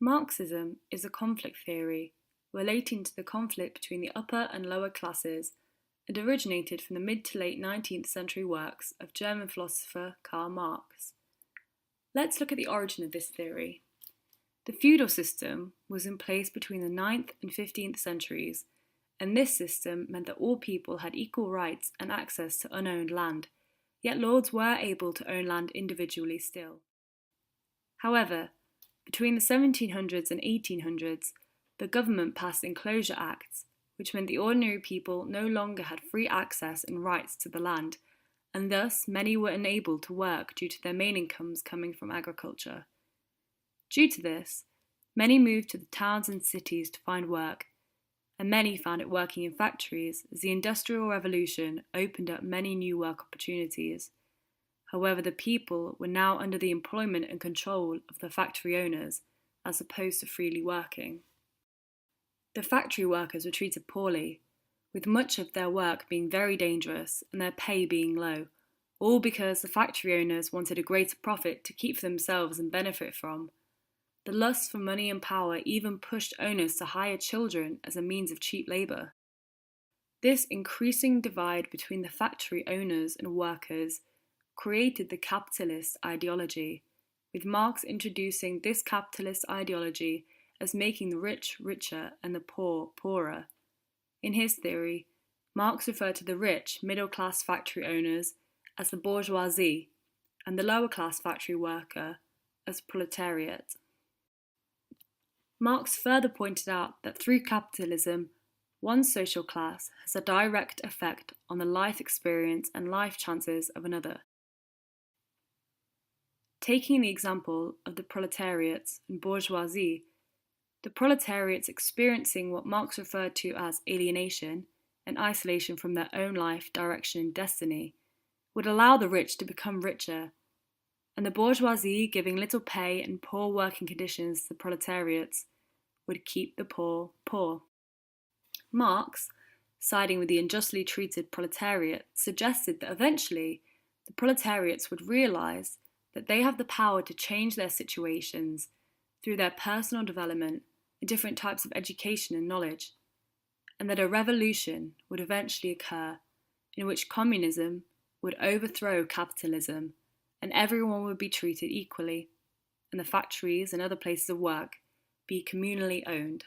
Marxism is a conflict theory relating to the conflict between the upper and lower classes and originated from the mid to late 19th century works of German philosopher Karl Marx. Let's look at the origin of this theory. The feudal system was in place between the 9th and 15th centuries, and this system meant that all people had equal rights and access to unowned land, yet lords were able to own land individually still. However, between the 1700s and 1800s, the government passed enclosure acts, which meant the ordinary people no longer had free access and rights to the land, and thus many were unable to work due to their main incomes coming from agriculture. Due to this, many moved to the towns and cities to find work, and many found it working in factories as the Industrial Revolution opened up many new work opportunities. However, the people were now under the employment and control of the factory owners, as opposed to freely working. The factory workers were treated poorly, with much of their work being very dangerous and their pay being low, all because the factory owners wanted a greater profit to keep for themselves and benefit from. The lust for money and power even pushed owners to hire children as a means of cheap labour. This increasing divide between the factory owners and workers created the capitalist ideology, with Marx introducing this capitalist ideology as making the rich richer and the poor poorer. In his theory, Marx referred to the rich middle-class factory owners as the bourgeoisie and the lower-class factory worker as proletariat. Marx further pointed out that through capitalism, one social class has a direct effect on the life experience and life chances of another. Taking the example of the proletariats and bourgeoisie, the proletariats experiencing what Marx referred to as alienation and isolation from their own life, direction, and destiny would allow the rich to become richer, and the bourgeoisie, giving little pay and poor working conditions to the proletariats, would keep the poor poor. Marx, siding with the unjustly treated proletariat, suggested that eventually the proletariats would realise that they have the power to change their situations through their personal development and different types of education and knowledge, and that a revolution would eventually occur in which communism would overthrow capitalism and everyone would be treated equally, and the factories and other places of work be communally owned.